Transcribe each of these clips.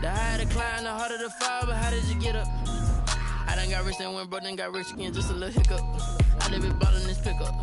The higher the climb, the harder the fall, but how did you get up? I done got rich and went broke, then got rich again, just a little hiccup. I live it ballin' this pickup.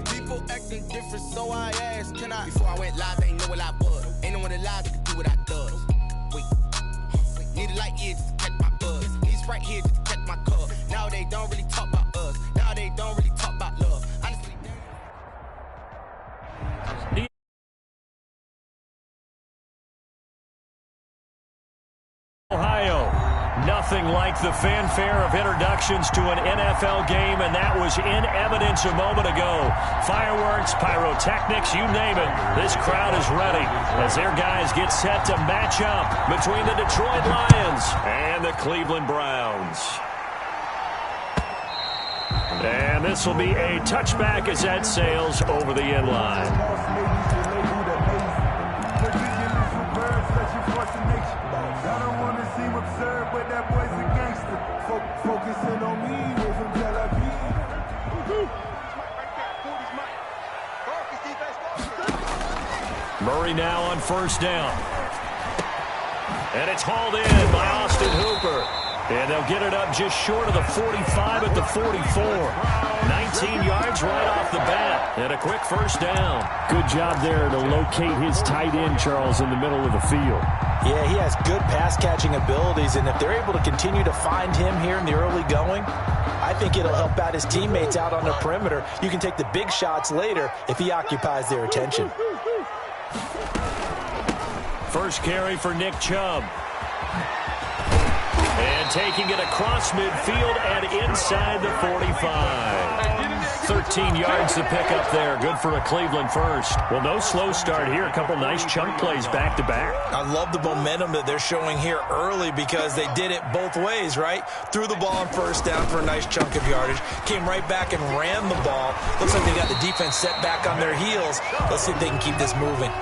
People acting different, so I asked, can I? Before I went live, ain't know what I was. Ain't no one alive that could do what I does. Wait, need a light here just to catch my buzz. Need Sprite here just to catch my cup. Now they don't really talk about us. Now they don't really talk about love. Honestly, Ohio. Nothing like the fanfare of introductions to an NFL game, and that was in evidence a moment ago. Fireworks, pyrotechnics, you name it. This crowd is ready as their guys get set to match up between the Detroit Lions and the Cleveland Browns. And this will be a touchback as that sails over the end line. I don't want to seem absurd, but that boy's a gangster. Focusing on me, with him till I pee. Murray now on first down. And it's hauled in by Austin Hooper. And they'll get it up just short of the 45 at the 44. 19 yards right off the bat. And a quick first down. Good job there to locate his tight end, Charles, in the middle of the field. Yeah, he has good pass-catching abilities, and if they're able to continue to find him here in the early going, I think it'll help out his teammates out on the perimeter. You can take the big shots later if he occupies their attention. First carry for Nick Chubb. And taking it across midfield and inside the 45. 13 yards to pick up there. Good for a Cleveland first. Well, no slow start here. A couple nice chunk plays back-to-back. I love the momentum that they're showing here early because they did it both ways, right? Threw the ball on first down for a nice chunk of yardage. Came right back and ran the ball. Looks like they got the defense set back on their heels. Let's see if they can keep this moving.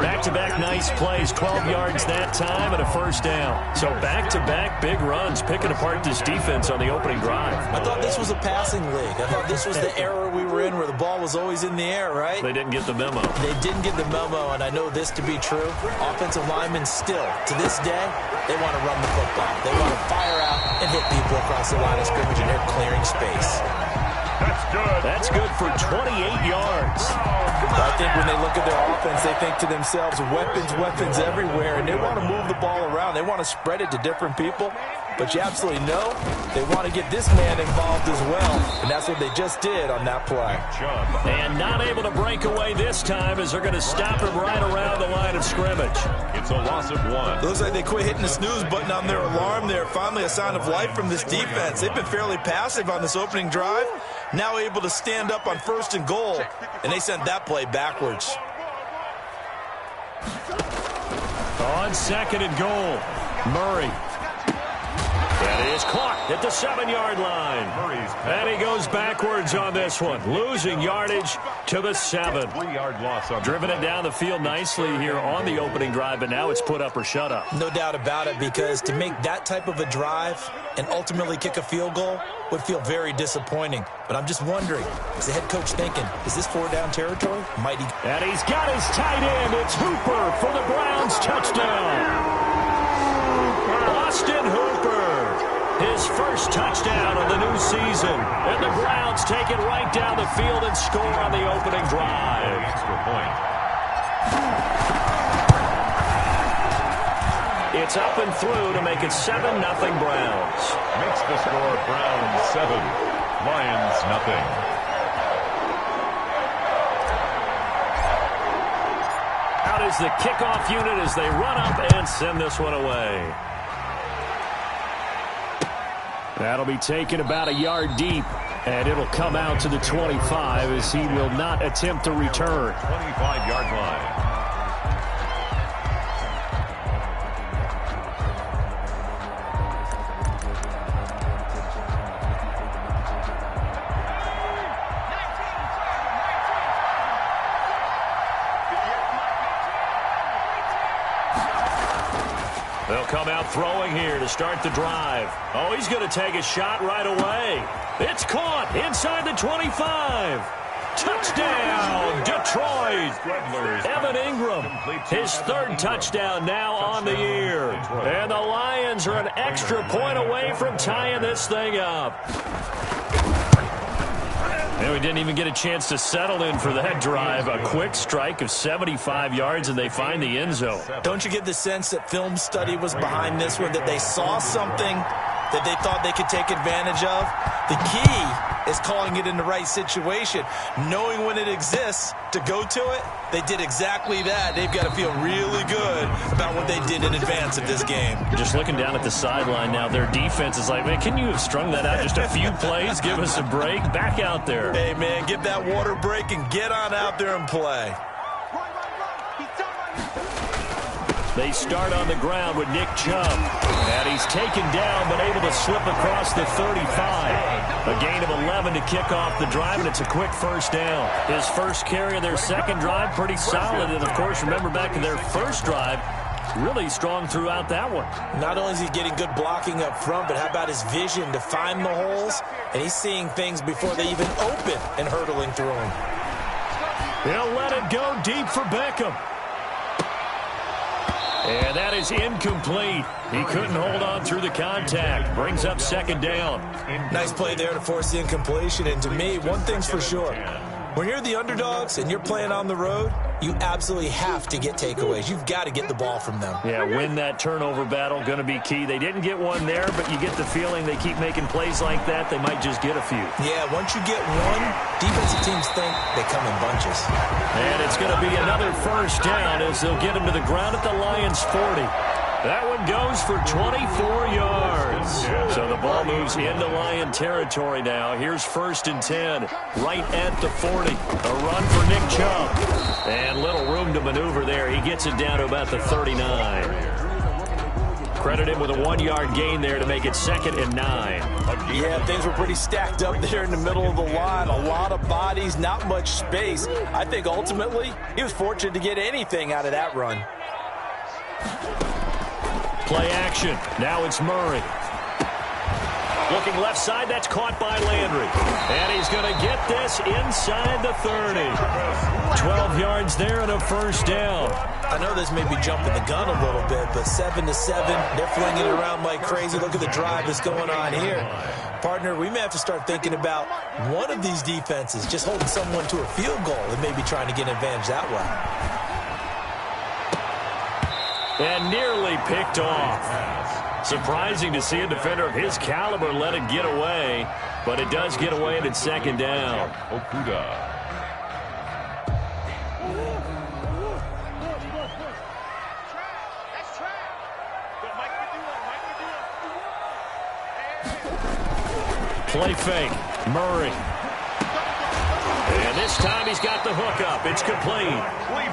Back-to-back nice plays. 12 yards that time and a first down. So back-to-back big runs, picking apart this defense on the opening drive. I thought this was a passing league. I thought this was the era we were in where the ball was always in the air, right? They didn't get the memo. They didn't get the memo, and I know this to be true. Offensive linemen still, to this day, they want to run the football. They want to fire out and hit people across the line of scrimmage, and they're clearing space. That's good. That's good for 28 yards. I think when they look at their offense, they think to themselves, weapons everywhere, and they want to move the ball around. They want to spread it to different people, but you absolutely know they want to get this man involved as well, and that's what they just did on that play. And not able to break away this time as they're going to stop him right around the line of scrimmage. It's a loss of 1. It looks like they quit hitting the snooze button on their alarm there. Finally a sign of life from this defense. They've been fairly passive on this opening drive. Now able to stand up on first and goal, and they sent that play backwards. On second and goal, Murray. That is caught at the 7-yard line. And he goes backwards on this one, losing yardage to the 7. 3-yard loss. Driven it down the field nicely here on the opening drive, but now it's put up or shut up. No doubt about it, because to make that type of a drive and ultimately kick a field goal would feel very disappointing. But I'm just wondering, is the head coach thinking, is this 4-down territory? Might he? And he's got his tight end. It's Hooper for the Browns touchdown. Austin Hooper. His first touchdown of the new season. And the Browns take it right down the field and score on the opening drive. Extra point. It's up and through to make it 7-0 Browns. Makes the score Browns 7, Lions nothing. Out is the kickoff unit as they run up and send this one away. That'll be taken about a yard deep, and it'll come out to the 25 as he will not attempt to return. 25-yard line. They'll come out throwing here to start the drive. Oh, he's going to take a shot right away. It's caught inside the 25. Touchdown, Detroit. Evan Ingram, his third touchdown now on the year. And the Lions are an extra point away from tying this thing up. And we didn't even get a chance to settle in for that drive. A quick strike of 75 yards, and they find the end zone. Don't you get the sense that film study was behind this one, that they saw something that they thought they could take advantage of? The key is calling it in the right situation, knowing when it exists to go to it. They did exactly that. They've got to feel really good about what they did in advance of this game. Just looking down at the sideline now, their defense is like, man, can you have strung that out just a few plays? Give us a break. Back out there. Hey, man, get that water break and get on out there and play. They start on the ground with Nick Chubb. And he's taken down, but able to slip across the 35. A gain of 11 to kick off the drive, and it's a quick first down. His first carry of their second drive, pretty solid. And, of course, remember back to their first drive, really strong throughout that one. Not only is he getting good blocking up front, but how about his vision to find the holes? And he's seeing things before they even open and hurdling through them. He'll let it go deep for Beckham. And that is incomplete. He couldn't hold on through the contact. Brings up second down. Nice play there to force the incompletion. And to me, one thing's for sure. When you're the underdogs and you're playing on the road, you absolutely have to get takeaways. You've got to get the ball from them. Yeah, win that turnover battle, going to be key. They didn't get one there, but you get the feeling they keep making plays like that, they might just get a few. Yeah, once you get one, defensive teams think they come in bunches. And it's going to be another first down as they'll get him to the ground at the Lions' 40. That one goes for 24 yards. So the ball moves into Lion territory now. Here's 1st and 10, right at the 40. A run for Nick Chubb. And little room to maneuver there. He gets it down to about the 39. Credit him with a 1-yard gain there to make it 2nd and 9. Yeah, things were pretty stacked up there in the middle of the line. A lot of bodies, not much space. I think ultimately he was fortunate to get anything out of that run. Play action. Now it's Murray. Looking left side. That's caught by Landry. And he's going to get this inside the 30. 12 yards there and a first down. I know this may be jumping the gun a little bit, but 7-7, they're flinging it around like crazy. Look at the drive that's going on here. Partner, we may have to start thinking about one of these defenses just holding someone to a field goal and maybe trying to get an advantage that way. And nearly picked off. Surprising to see a defender of his caliber let it get away, but it does get away and it's 2nd down. Play fake. Murray. And this time he's got the hook up. It's complete.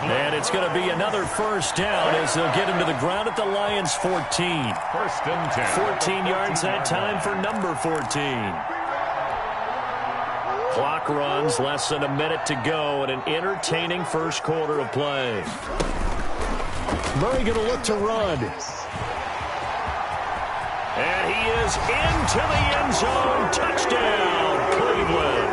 And it's going to be another first down as they'll get him to the ground at the Lions' 14. 1st and 10. 14 yards that time for number 14. Clock runs, less than a minute to go, and an entertaining first quarter of play. Murray going to look to run. And he is into the end zone. Touchdown, Cleveland.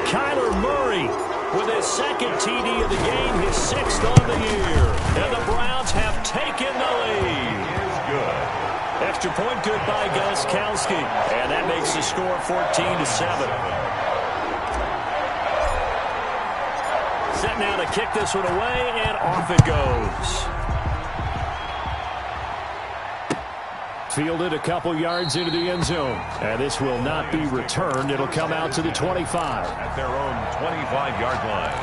Kyler Murray with his 2nd TD of the game, his 6th on the year. And the Browns have taken the lead. Good. Extra point good by Gostkowski. And that makes the score 14-7. Set now to kick this one away, and off it goes. Fielded a couple yards into the end zone. And this will not be returned. It'll come out to the 25. At their own 25-yard line.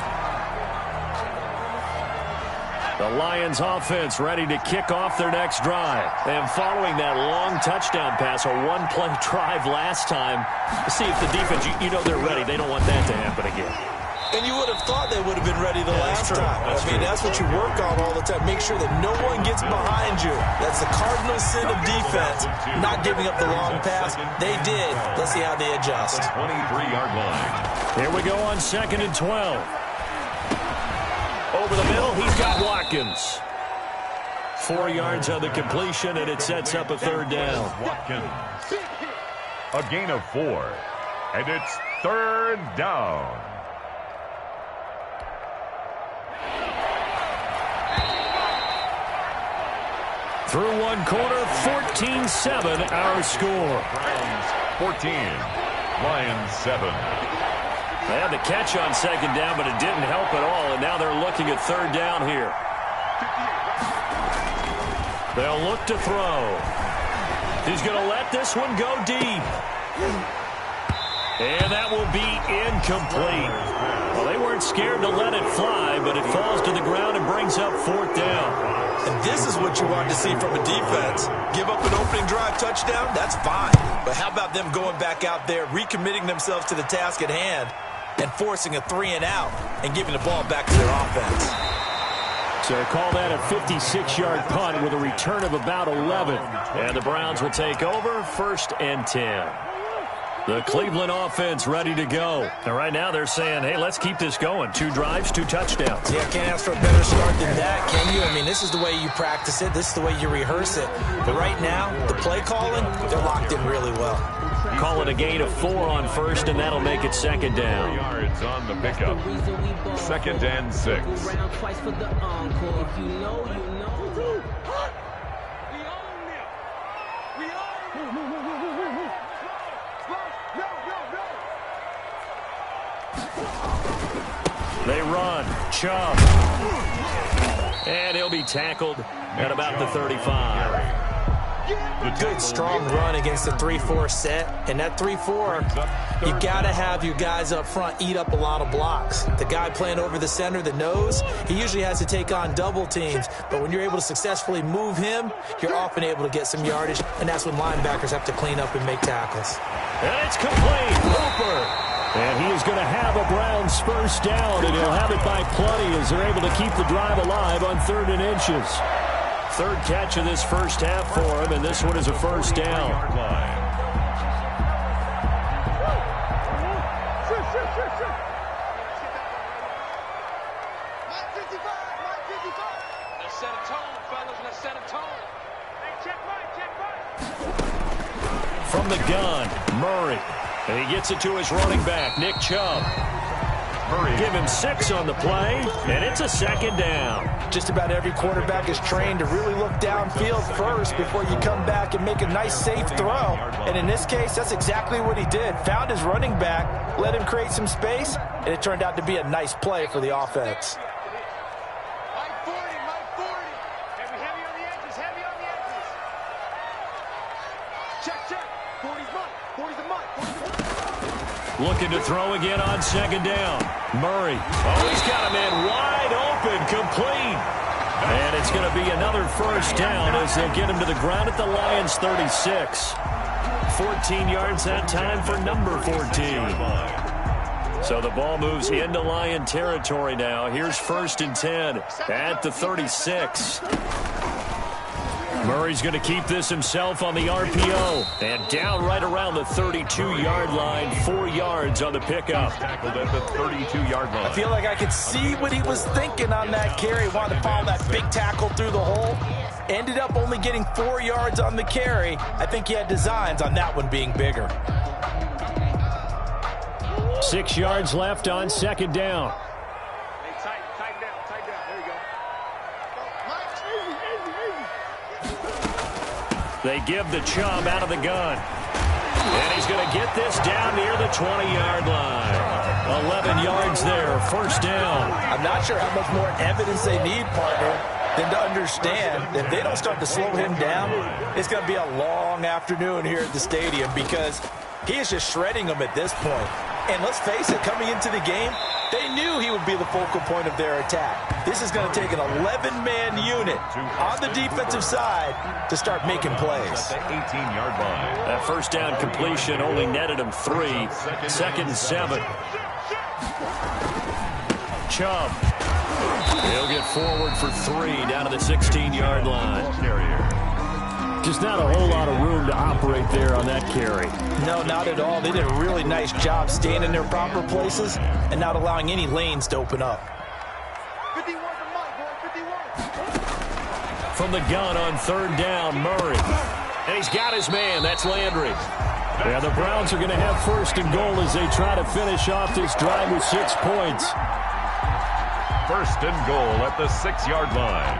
The Lions offense ready to kick off their next drive. And following that long touchdown pass, a one-play drive last time, see if the defense, you know they're ready. They don't want that to happen again. And you would have thought they would have been ready the last time. That's what you work on all the time. Make sure that no one gets behind you. That's the cardinal sin of defense, not giving up the long pass. They did. Let's see how they adjust. 23-yard line. Here we go on 2nd and 12. Over the middle, he's got Watkins. 4 yards on the completion, and it sets up a 3rd down. Watkins. A gain of 4. And it's 3rd down. Through one quarter, 14-7 our score. Browns 14, Lions 7. They had the catch on 2nd down, but it didn't help at all, and now they're looking at 3rd down here. They'll look to throw. He's going to let this one go deep. And that will be incomplete. Well, they weren't scared to let it fly, but it falls to the ground and brings up 4th down. And this is what you want to see from a defense. Give up an opening drive touchdown, that's fine. But how about them going back out there, recommitting themselves to the task at hand, and forcing a 3-and-out and giving the ball back to their offense. So call that a 56-yard punt with a return of about 11. And the Browns will take over 1st and 10. The Cleveland offense ready to go. And right now they're saying, hey, let's keep this going. 2 drives, 2 touchdowns. Yeah, can't ask for a better start than that, can you? This is the way you practice it. This is the way you rehearse it. But right now, the play calling, they're locked in really well. Call it a gain of 4 on 1st, and that'll make it 2nd down. 3 yards on the pickup. 2nd and 6. They run. Chubb. And he'll be tackled at about the 35. Good, strong run against the 3-4 set. And that 3-4, you got to have your guys up front eat up a lot of blocks. The guy playing over the center, the nose, he usually has to take on double teams. But when you're able to successfully move him, you're often able to get some yardage. And that's when linebackers have to clean up and make tackles. And it's complete. Hooper. And he is going to have a Browns first down, and he'll have it by plenty as they're able to keep the drive alive on 3rd and inches. 3rd catch of this first half for him, and this one is a first down. Let's set a tone, fellas. Let's set a tone. Hey, check right. From the gun, Murray. And he gets it to his running back, Nick Chubb. Murray. Give him 6 on the play, and it's a 2nd down. Just about every quarterback is trained to really look downfield first before you come back and make a nice, safe throw. And in this case, that's exactly what he did. Found his running back, let him create some space, and it turned out to be a nice play for the offense. Mike 40. Heavy on the edges. Check. 40's mine. 40's a mine. Looking to throw again on 2nd down. Murray. Oh, he's got him in wide open, complete. And it's going to be another first down as they'll get him to the ground at the Lions' 36. 14 yards that time for number 14. So the ball moves into Lion territory now. Here's 1st and 10 at the 36. Murray's going to keep this himself on the RPO. And down right around the 32-yard line, 4 yards on the pickup. Tackled at the 32-yard line. I feel like I could see what he was thinking on that carry. Wanted to follow that big tackle through the hole. Ended up only getting 4 yards on the carry. I think he had designs on that one being bigger. 6 yards left on 2nd down. Hey, tighten down. There you go. They give the Chubb out of the gun. And he's going to get this down near the 20-yard line. 11 yards there, first down. I'm not sure how much more evidence they need, partner, than to understand that if they don't start to slow him down, it's going to be a long afternoon here at the stadium because he is just shredding them at this point. And let's face it, coming into the game, they knew he would be the focal point of their attack. This is going to take an 11-man unit on the defensive side to start making plays. At the 18-yard line. That first down completion only netted him 3. 2nd and 7. Chubb. He'll get forward for 3 down to the 16-yard line. Just not a whole lot of room to operate there on that carry. No, not at all. They did a really nice job staying in their proper places and not allowing any lanes to open up. 51 from Mike, boy, 51. From the gun on 3rd down, Murray. And he's got his man. That's Landry. Yeah, the Browns are going to have 1st and goal as they try to finish off this drive with 6 points. 1st and goal at the 6-yard line.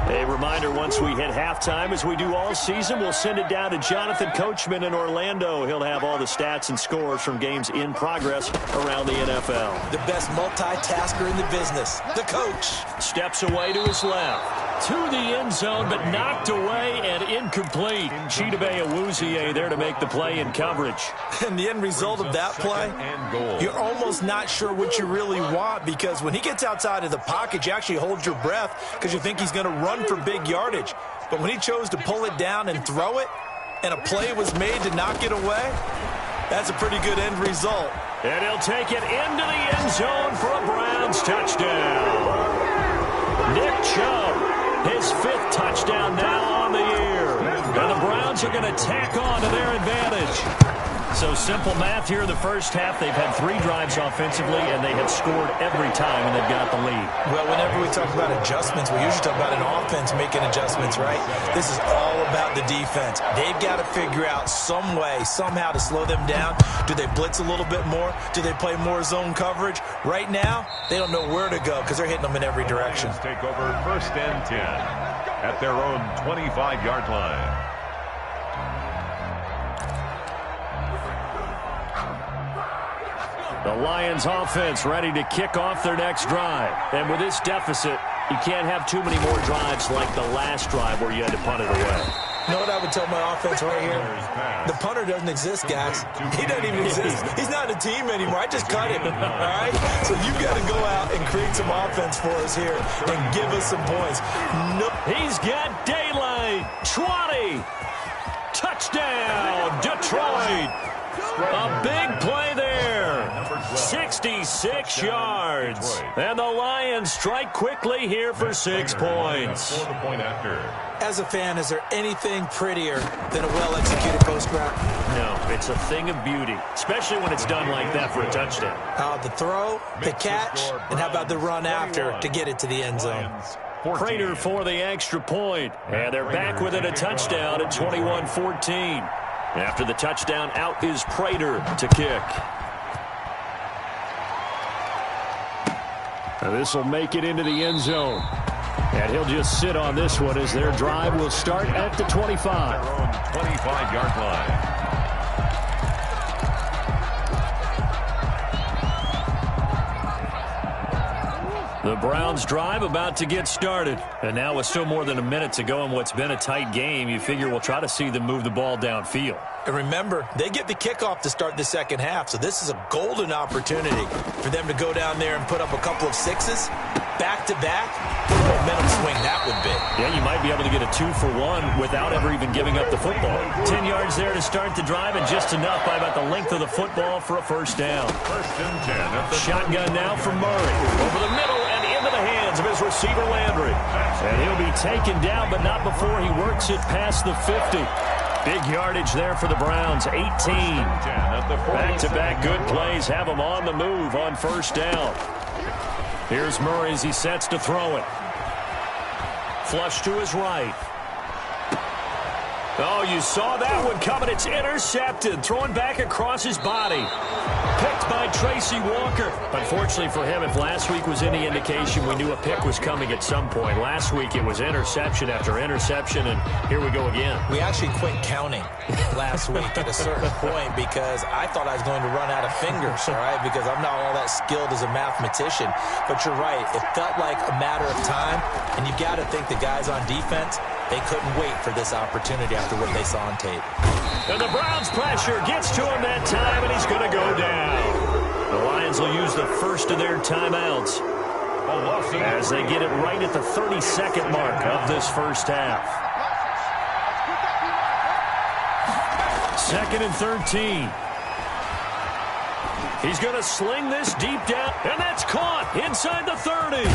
A reminder, once we hit halftime, as we do all season, we'll send it down to Jonathan Coachman in Orlando. He'll have all the stats and scores from games in progress around the NFL. The best multitasker in the business, the coach. Steps away to his left, to the end zone, but knocked away and incomplete. Chidobe Awuzie there to make the play in coverage. And the end result of that play, you're almost not sure what you really want, because when he gets outside of the pocket, you actually hold your breath because you think he's going to run for big yardage. But when he chose to pull it down and throw it, and a play was made to knock it away, that's a pretty good end result. And he'll take it into the end zone for a Browns touchdown. Nick Chubb, his 5th touchdown now on the year. And the Browns are going to tack on to their advantage. So simple math here in the first half. They've had 3 drives offensively, and they have scored every time when they've got the lead. Well, whenever we talk about adjustments, we usually talk about an offense making adjustments, right? This is all about the defense. They've got to figure out some way, somehow to slow them down. Do they blitz a little bit more? Do they play more zone coverage? Right now, they don't know where to go because they're hitting them in every direction. Take over 1st and 10 at their own 25-yard line. The Lions offense ready to kick off their next drive. And with this deficit, you can't have too many more drives like the last drive where you had to punt it away. You know what I would tell my offense right here? The punter doesn't exist, guys. He doesn't even exist. He's not a team anymore. I just cut him, all right? So you've got to go out and create some offense for us here and give us some points. No. He's got daylight. 20. Touchdown, Detroit. A big play there. 66 yards. And the Lions strike quickly here for 6 points. As a fan, is there anything prettier than a well-executed post route? No, it's a thing of beauty, especially when it's done like that for a touchdown. The throw, the catch, and how about the run after to get it to the end zone? Prater for the extra point. And they're back with it, a touchdown at 21-14. After the touchdown, out is Prater to kick. This will make it into the end zone. And he'll just sit on this one as their drive will start at the 25. 25-yard line. The Browns drive about to get started. And now with still more than a minute to go in what's been a tight game, you figure we'll try to see them move the ball downfield. And remember, they get the kickoff to start the second half, so this is a golden opportunity for them to go down there and put up a couple of 6s, back-to-back. What a momentum swing that would be. Yeah, you might be able to get a 2-for-1 without ever even giving up the football. 10 yards there to start the drive, and just enough by about the length of the football for a first down. 1st and 10. Shotgun now from Murray. Over the middle and into the hands of his receiver, Landry. And he'll be taken down, but not before he works it past the 50. Big yardage there for the Browns, 18. Back-to-back good plays have them on the move on first down. Here's Murray as he sets to throw it. Flush to his right. Oh, you saw that one coming. It's intercepted. Throwing back across his body. Picked by Tracy Walker. Unfortunately for him, if last week was any indication, we knew a pick was coming at some point. Last week it was interception after interception, and here we go again. We actually quit counting last week at a certain point because I thought I was going to run out of fingers, all right, because I'm not all that skilled as a mathematician. But you're right. It felt like a matter of time, and you've got to think the guys on defense, they couldn't wait for this opportunity after what they saw on tape. And the Browns pressure gets to him that time, and he's going to go down. use the first of their timeouts as they get it right at the 32nd mark of this first half. 2nd and 13. He's going to sling this deep down, and that's caught inside the 30.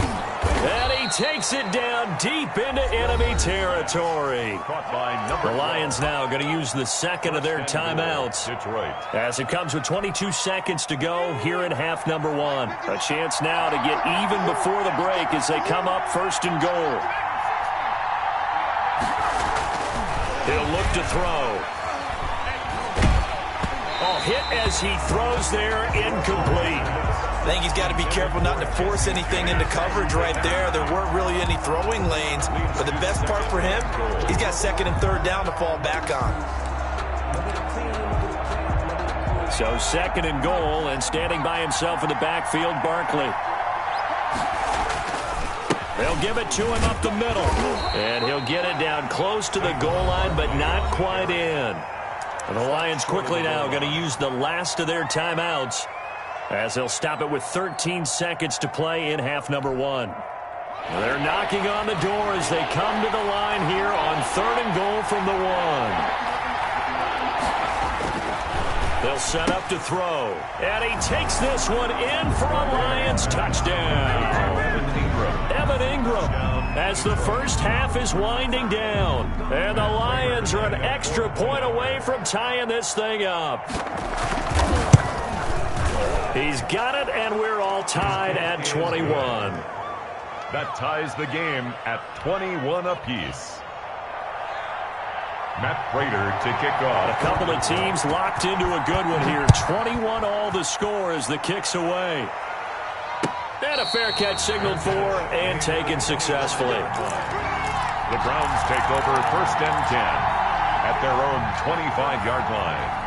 And he takes it down deep into enemy territory. The Lions now going to use the second of their timeouts as it comes with 22 seconds to go here in half number 1. A chance now to get even before the break as they come up 1st and goal. He'll look to throw. Oh, hit as he throws there, incomplete. I think he's got to be careful not to force anything into coverage right there. There weren't really any throwing lanes, but the best part for him, he's got 2nd and 3rd down to fall back on. So 2nd and goal, and standing by himself in the backfield, Barkley. They'll give it to him up the middle, and he'll get it down close to the goal line, but not quite in. And the Lions quickly now going to use the last of their timeouts as they'll stop it with 13 seconds to play in half number 1. They're knocking on the door as they come to the line here on 3rd and goal from the 1. They'll set up to throw. And he takes this one in for a Lions touchdown. Evan Ingram, as the first half is winding down. And the Lions are an extra point away from tying this thing up. He's got it, and we're all tied at 21. That ties the game at 21 apiece. Matt Prater to kick off. A couple of teams locked into a good one here. 21 all the score as the kick's away. And a fair catch signaled for and taken successfully. The Browns take over 1st and 10 at their own 25-yard line.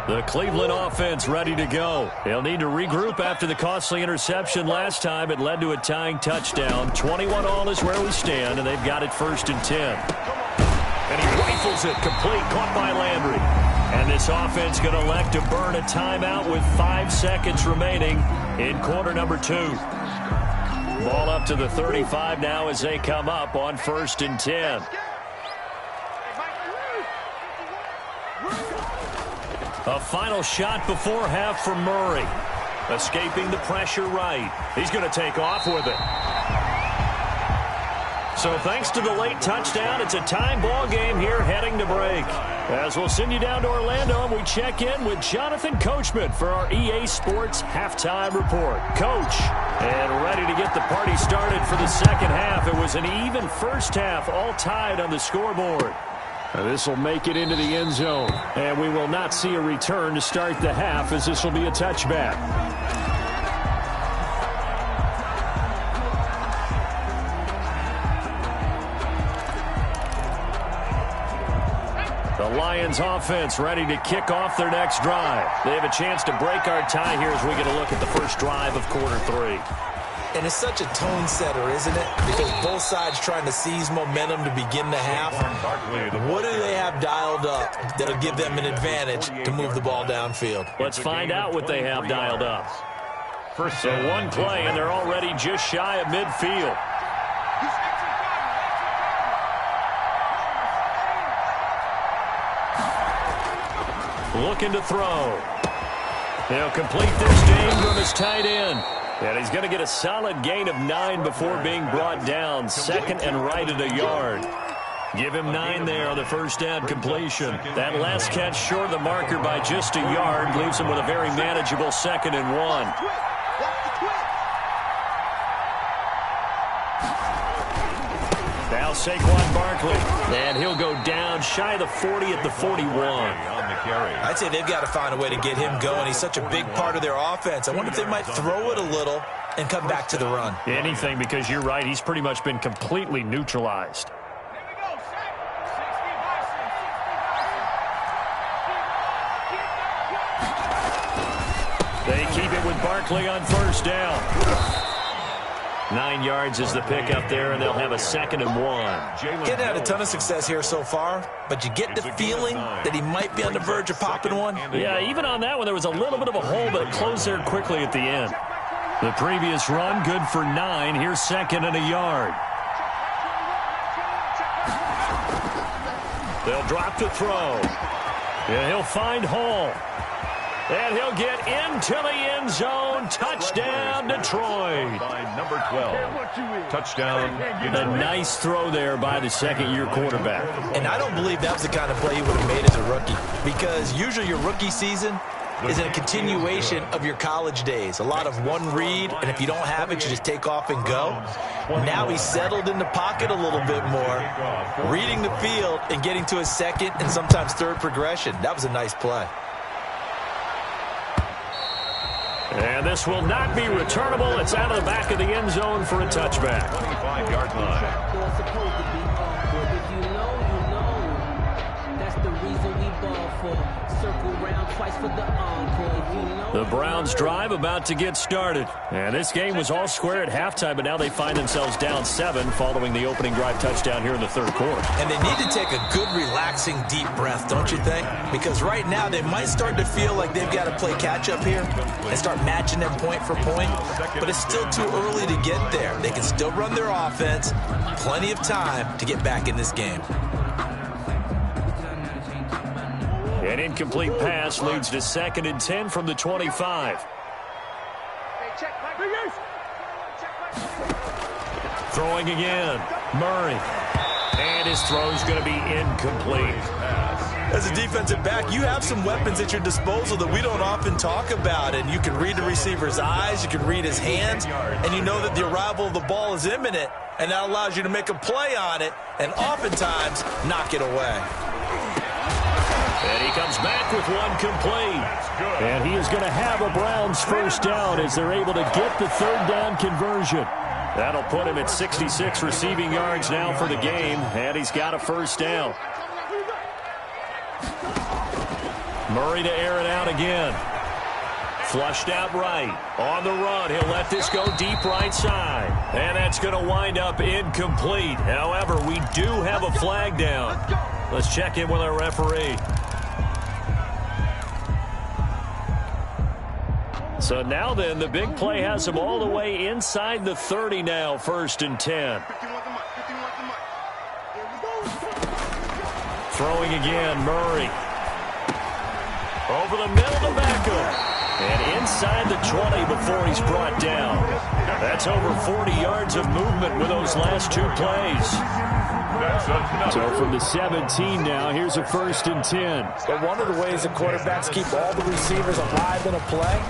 The Cleveland offense ready to go. They'll need to regroup after the costly interception last time. It led to a tying touchdown. 21 all is where we stand, and they've got it 1st and 10. And he rifles it complete, caught by Landry. And this offense going to elect to burn a timeout with 5 seconds remaining in quarter number 2. Ball up to the 35 now as they come up on 1st and 10. A final shot before half from Murray. Escaping the pressure right. He's going to take off with it. So thanks to the late touchdown, it's a time ball game here heading to break. As we'll send you down to Orlando, and we check in with Jonathan Coachman for our EA Sports Halftime Report. Coach, and ready to get the party started for the second half. It was an even first half, all tied on the scoreboard. This will make it into the end zone, and we will not see a return to start the half as this will be a touchback. The Lions offense ready to kick off their next drive. They have a chance to break our tie here as we get a look at the first drive of quarter 3. And it's such a tone setter, isn't it? Because both sides trying to seize momentum to begin the half. What do they have dialed up that'll give them an advantage to move the ball downfield? Let's find out what they have dialed up. So one play, and they're already just shy of midfield. Looking to throw. He'll complete this to Ingram as tight end. And he's going to get a solid gain of 9 before being brought down. 2nd and right at a yard. Give him 9 there on the first down completion. That last catch short of the marker by just a yard leaves him with a very manageable 2nd and 1. Now Saquon Barkley. And he'll go down shy of the 40 at the 41. I'd say they've got to find a way to get him going. He's such a big part of their offense. I wonder if they might throw it a little and come back to the run. Anything, because you're right. He's pretty much been completely neutralized. They keep it with Barkley on first down. 9 yards is the pickup there, and they'll have a 2nd and 1. Kid had a ton of success here so far, but you get the feeling that he might be on the verge of popping one. Yeah, even on that one, there was a little bit of a hole, but it closed there quickly at the end. The previous run, good for 9. Here's 2nd and a yard. They'll drop to throw. And he'll find Hall. And he'll get into the end zone. Touchdown, Detroit. By number 12. Touchdown. A nice throw there by the second-year quarterback. And I don't believe that was the kind of play he would have made as a rookie, because usually your rookie season is a continuation of your college days. A lot of one read, and if you don't have it, you just take off and go. Now he's settled in the pocket a little bit more, reading the field and getting to his second and sometimes third progression. That was a nice play. And this will not be returnable. It's out of the back of the end zone for a touchback. 25-yard line. The Browns drive about to get started. And this game was all square at halftime, but now they find themselves down 7 following the opening drive touchdown here in the third quarter. And they need to take a good, relaxing, deep breath, don't you think? Because right now they might start to feel like they've got to play catch-up here and start matching them point for point. But it's still too early to get there. They can still run their offense. Plenty of time to get back in this game. An incomplete pass leads to 2nd and 10 from the 25. Throwing again. Murray. And his throw's going to be incomplete. As a defensive back, you have some weapons at your disposal that we don't often talk about. And you can read the receiver's eyes, you can read his hands, and you know that the arrival of the ball is imminent. And that allows you to make a play on it and oftentimes knock it away. And he comes back with one complete. And he is going to have a Browns first down as they're able to get the third down conversion. That'll put him at 66 receiving yards now for the game, and he's got a first down. Murray to air it out again. Flushed out right. On the run, he'll let this go deep right side. And that's going to wind up incomplete. However, we do have a flag down. Let's check in with our referee. So now then, the big play has him all the way inside the 30 now, 1st and 10. Throwing again, Murray. Over the middle to Beckham. And inside the 20 before he's brought down. That's over 40 yards of movement with those last 2 plays. So from the 17 now, here's a 1st and 10. But one of the ways the quarterbacks keep all the receivers alive in a play,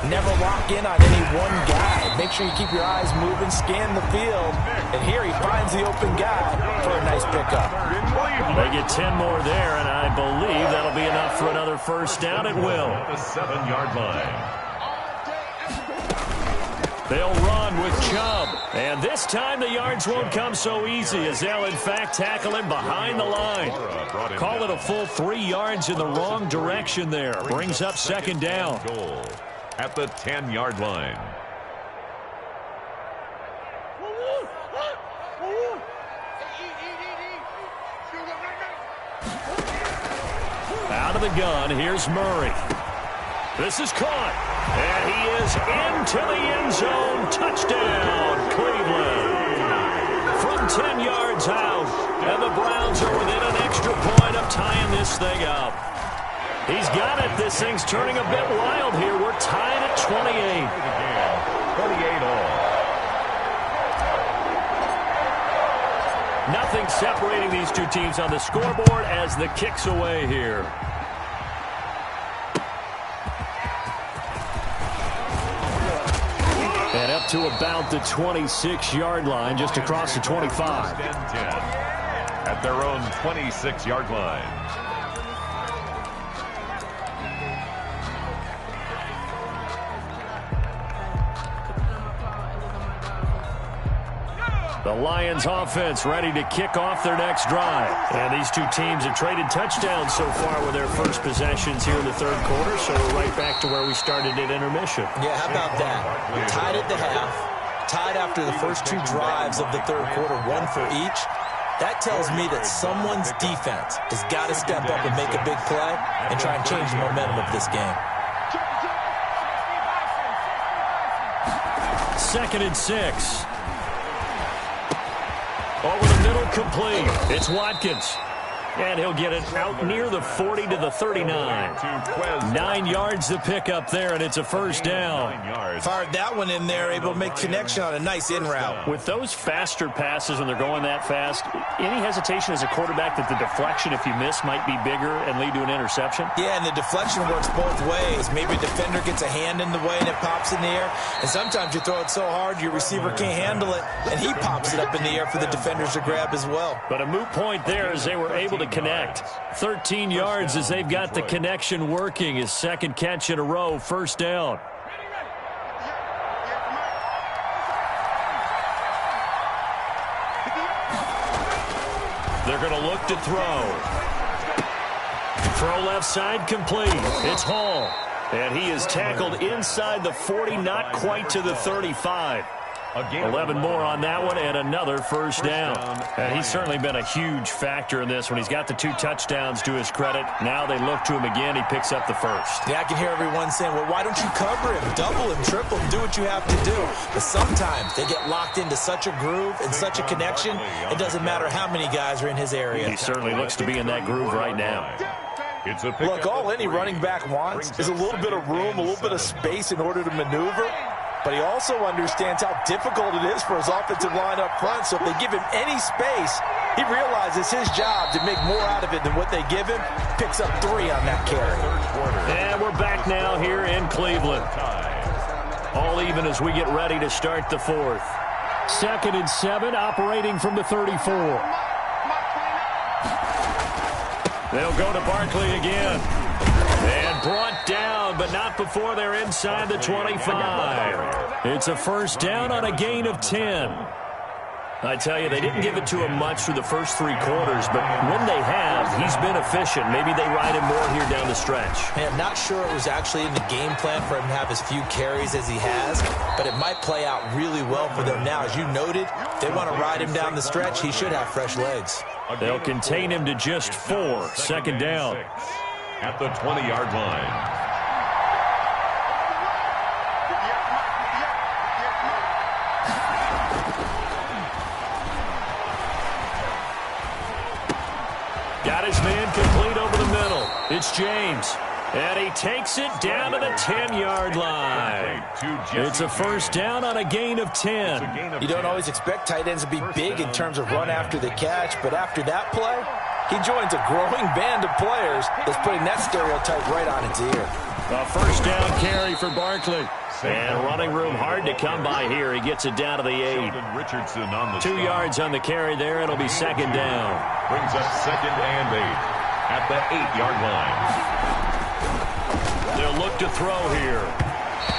never lock in on any one guy. Make sure you keep your eyes moving, scan the field, and here he finds the open guy for a nice pickup. They get 10 more there, and I believe that'll be enough for another first down at will. The 7-yard line. They'll run with Chubb. And this time the yards won't come so easy as they'll, in fact, tackle him behind the line. Call it a full 3 yards in the wrong direction there. Brings up 2nd down. Goal at the 10-yard line. Out of the gun, here's Murray. This is caught. And he is into the end zone. Touchdown, Cleveland. From 10 yards out. And the Browns are within an extra point of tying this thing up. He's got it. This thing's turning a bit wild here. We're tied at 28. 28 all. Nothing separating these two teams on the scoreboard as the kick's away here. And up to about the 26-yard line, just across the 25. 10 at their own 26-yard line. The Lions offense ready to kick off their next drive. And these two teams have traded touchdowns so far with their first possessions here in the third quarter, so we're right back to where we started at intermission. Yeah, how about that? We're tied at the half. tied after the first 2 drives of the third quarter, 1 for each. That tells me that someone's defense has got to step up and make a big play and try and change the momentum of this game. 2nd and 6. Over the middle, complete. It's Watkins. And he'll get it out near the 40 to the 39. 9 yards to pick up there, and it's a first down. Fired that one in there, able to make connection on a nice in route. With those faster passes when they're going that fast, any hesitation as a quarterback that the deflection, if you miss, might be bigger and lead to an interception? Yeah, and the deflection works both ways. Maybe a defender gets a hand in the way and it pops in the air. And sometimes you throw it so hard your receiver can't handle it, and he pops it up in the air for the defenders to grab as well. But a moot point there as they were able to connect. 13 yards as they've got the connection working. His 2nd catch in a row, first down. They're going to look to throw. Throw left side, complete. It's Hall. And he is tackled inside the 40, not quite to the 35. 11 more on that one, and another first down. And he's certainly been a huge factor in this when he's got the 2 touchdowns to his credit. Now they look to him again. He picks up the first. Yeah, I can hear everyone saying, well, why don't you cover him, double him, triple him, do what you have to do. But sometimes they get locked into such a groove and such a connection, it doesn't matter how many guys are in his area. He certainly looks to be in that groove right now. Look, all any running back wants is a little bit of room, a little bit of space in order to maneuver. But he also understands how difficult it is for his offensive line up front. So if they give him any space, he realizes his job to make more out of it than what they give him. Picks up 3 on that carry. And we're back now here in Cleveland. All even as we get ready to start the 4th. 2nd and 7, operating from the 34. They'll go to Barkley again. And brought down, but not before they're inside the 25. It's a first down on a gain of 10. I tell you, they didn't give it to him much through the first 3 quarters, but when they have, he's been efficient. Maybe they ride him more here down the stretch. Hey, I'm not sure it was actually in the game plan for him to have as few carries as he has, but it might play out really well for them now. As you noted, if they want to ride him down the stretch, he should have fresh legs. They'll contain him to just 4. Second down. At the 20-yard line. Got his man complete over the middle. It's James. And he takes it down to the 10-yard line. It's a first down on a gain of 10. You don't always expect tight ends to be big in terms of run after the catch, but after that play, he joins a growing band of players that's putting that stereotype right on its ear. A first down carry for Barkley. And running room hard to come by here. He gets it down to the 8. 2 yards on the carry there. It'll be second down. Brings up 2nd and 8 at the 8-yard line. They'll look to throw here.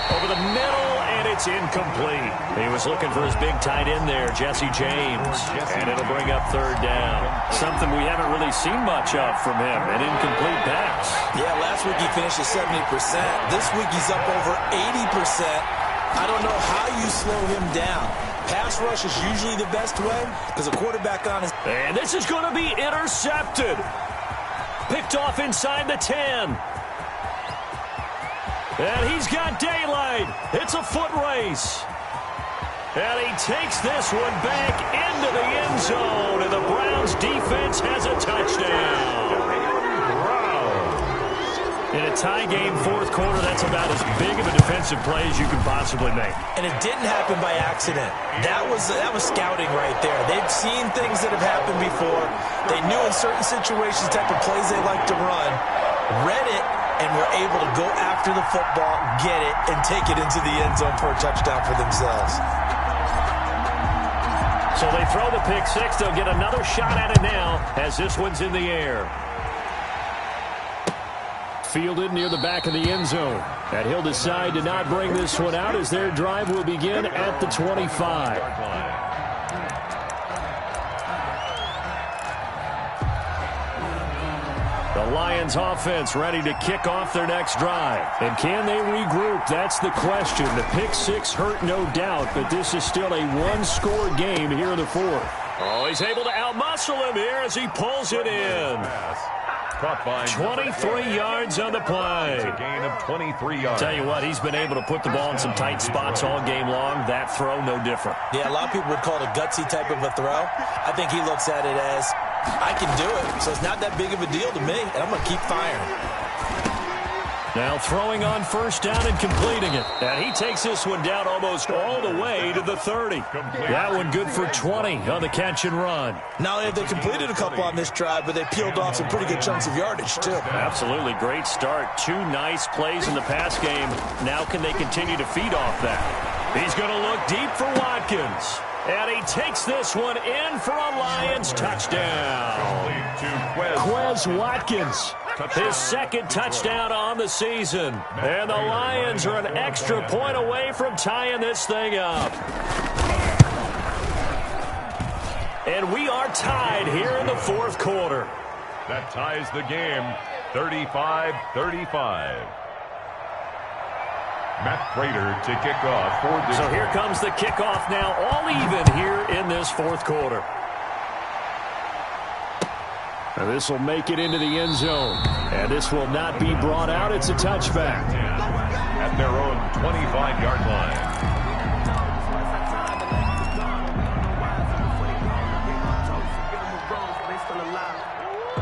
Over the middle, and it's incomplete. He was looking for his big tight end there, Jesse James. And it'll bring up third down. Something we haven't really seen much of from him, an incomplete pass. Yeah, last week he finished at 70%. This week he's up over 80%. I don't know how you slow him down. Pass rush is usually the best way because a quarterback on his... And this is going to be intercepted. Picked off inside the 10. And he's got daylight. It's a foot race. And he takes this one back into the end zone. And the Browns defense has a touchdown. In a tie game, 4th quarter, that's about as big of a defensive play as you can possibly make. And it didn't happen by accident. That was scouting right there. They've seen things that have happened before. They knew in certain situations the type of plays they like to run, read it, and were able to go after the football, get it, and take it into the end zone for a touchdown for themselves. So they throw the pick 6. They'll get another shot at it now as this one's in the air. Fielded near the back of the end zone. And he'll decide to not bring this one out as their drive will begin at the 25. The Lions offense ready to kick off their next drive. And can they regroup? That's the question. The pick six hurt, no doubt, but this is still a one-score game here in the fourth. Oh, he's able to outmuscle him here as he pulls it in. 23 yards on the play. A gain of 23 yards. Tell you what, he's been able to put the ball in some tight spots all game long. That throw, no different. Yeah, a lot of people would call it a gutsy type of a throw. I think he looks at it as, I can do it, so it's not that big of a deal to me, and I'm going to keep firing. Now throwing on first down and completing it. And he takes this one down almost all the way to the 30. That one good for 20 on the catch and run. Not only have they completed a couple on this drive, but they peeled off some pretty good chunks of yardage, too. Absolutely. Great start. 2 nice plays in the pass game. Now can they continue to feed off that? He's going to look deep for Watkins. And he takes this one in for a Lions touchdown. Quez Watkins. His second touchdown on the season. And the Lions are an extra point away from tying this thing up. And we are tied here in the fourth quarter. That ties the game, 35-35. Matt Prater to kick off for this. So here comes the kickoff now, all even here in this fourth quarter. And this will make it into the end zone. And this will not be brought out. It's a touchback. At their own 25-yard line.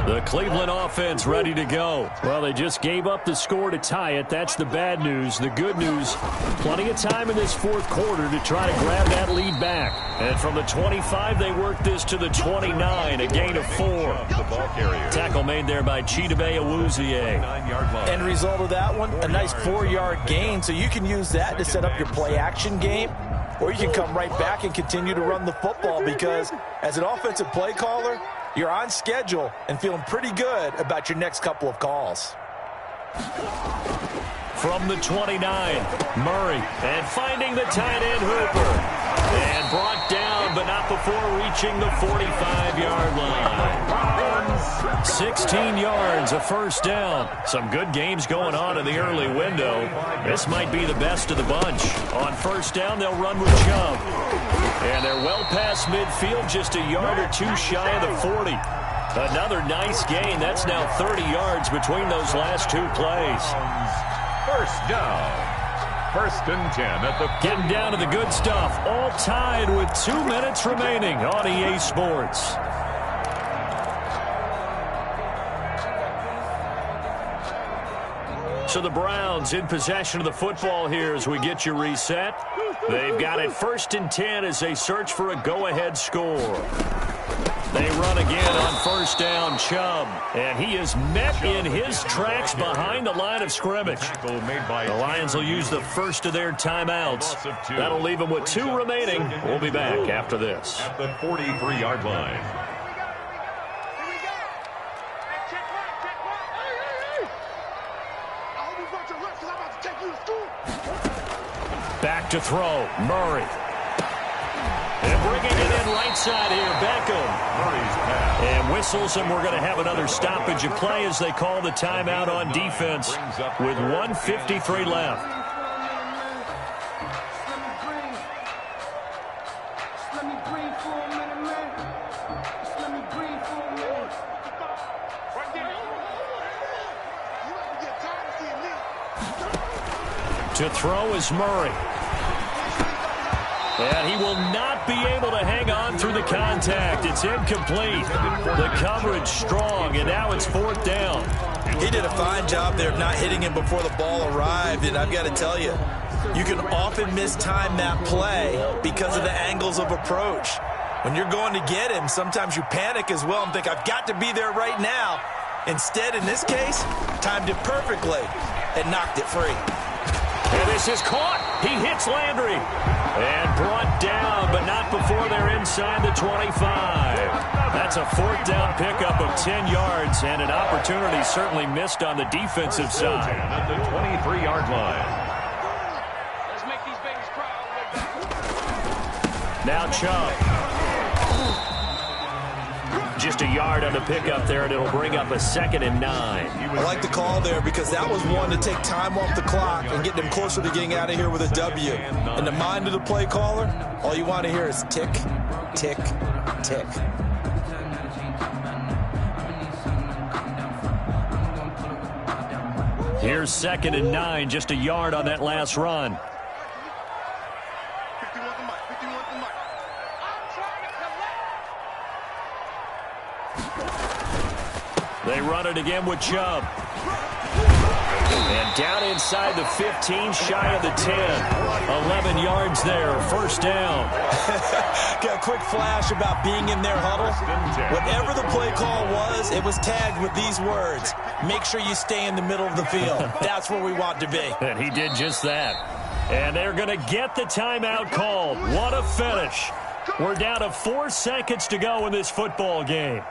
The Cleveland offense ready to go. Well, they just gave up the score to tie it. That's the bad news. The good news, plenty of time in this fourth quarter to try to grab that lead back. And from the 25, they worked this to the 29, a gain of 4. Tackle made there by Chidobe Awuzie. End result of that one, a nice 4-yard gain, so you can use that to set up your play-action game, or you can come right back and continue to run the football because as an offensive play caller, you're on schedule and feeling pretty good about your next couple of calls. From the 29, Murray, and finding the tight end Hooper. And brought down, but not before reaching the 45-yard line. 16 yards, a first down. Some good games going on in the early window. This might be the best of the bunch. On first down, they'll run with Chubb. And they're well past midfield, just a yard or two shy of the 40. Another nice gain. That's now 30 yards between those last two plays. First down. First and 10 at the... Getting down to the good stuff. All tied with 2 minutes remaining on EA Sports. So the Browns in possession of the football here as we get you reset. They've got it first and 10 as they search for a go-ahead score. They run again on first down, Chubb. And he is met in his tracks behind the line of scrimmage. The Lions will use the first of their timeouts. That'll leave them with 2 remaining. We'll be back after this. At the 43-yard line. Back to throw, Murray. And bringing it in right side here, Beckham. And whistles, and we're going to have another stoppage of play as they call the timeout on defense with 1:53 left. To throw is Murray. And he will not be able to hang on through the contact. It's incomplete. The coverage strong, and now it's fourth down. He did a fine job there of not hitting him before the ball arrived, and I've got to tell you, you can often mistime that play because of the angles of approach. When you're going to get him, sometimes you panic as well and think, I've got to be there right now. Instead, in this case, timed it perfectly and knocked it free. And this is caught. He hits Landry. And brought down, but not before they're inside the 25. That's a fourth down pickup of 10 yards, and an opportunity certainly missed on the defensive side. At the 23-yard line. Let's make these babies proud. Now Chubb. just a yard on the pickup there, and it'll bring up a 2nd and 9. I like the call there because that was one to take time off the clock and get them closer to getting out of here with a W. In the mind of the play caller, all you want to hear is tick, tick, tick. Here's 2nd and 9, just a yard on that last run. They run it again with Chubb. And down inside the 15, shy of the 10. 11 yards there, 1st down. Got a quick flash about being in their huddle. Whatever the play call was, it was tagged with these words: make sure you stay in the middle of the field. That's where we want to be. And he did just that. And they're going to get the timeout called. What a finish. We're down to 4 seconds to go in this football game.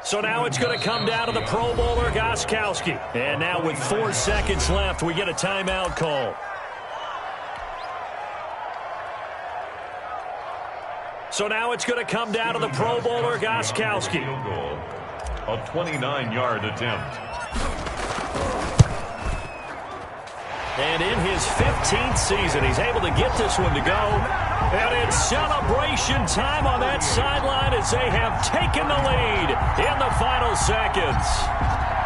So now it's going to come down to the Pro Bowler, Gostkowski. And now with 4 seconds left, we get a timeout call. So now it's going to come down to the Pro Bowler, Gostkowski. A 29-yard attempt. And in his 15th season, he's able to get this one to go. And it's celebration time on that sideline as they have taken the lead in the final seconds.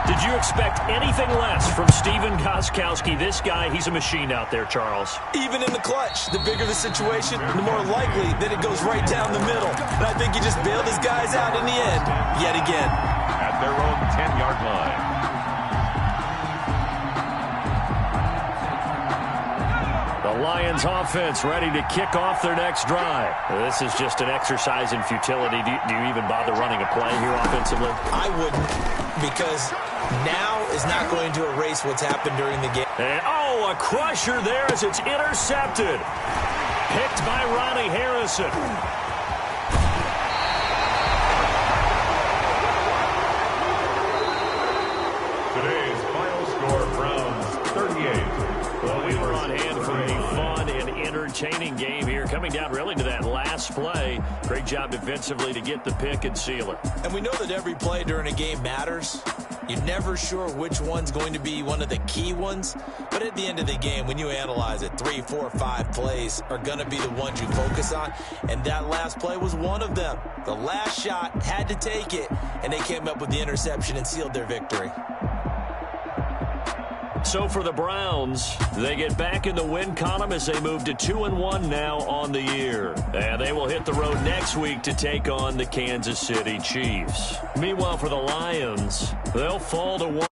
Did you expect anything less from Stephen Gostkowski? This guy, he's a machine out there, Charles. Even in the clutch, the bigger the situation, the more likely that it goes right down the middle. And I think he just bailed his guys out in the end, yet again. At their own 10-yard line. The Lions offense ready to kick off their next drive. This is just an exercise in futility. Do you even bother running a play here offensively? I wouldn't, because now is not going to erase what's happened during the game. And, a crusher there as it's intercepted. Picked by Ronnie Harrison. Today's final score, Browns 38. Well, we were on hand for a fun and entertaining game here, coming down really to that last play. Great job defensively to get the pick and seal it. And we know that every play during a game matters. You're never sure which one's going to be one of the key ones. But at the end of the game, when you analyze it, 3, 4, 5 plays are going to be the ones you focus on. And that last play was one of them. The last shot had to take it, and they came up with the interception and sealed their victory. So for the Browns, they get back in the win column as they move to 2-1 now on the year. And they will hit the road next week to take on the Kansas City Chiefs. Meanwhile, for the Lions, they'll fall to 1.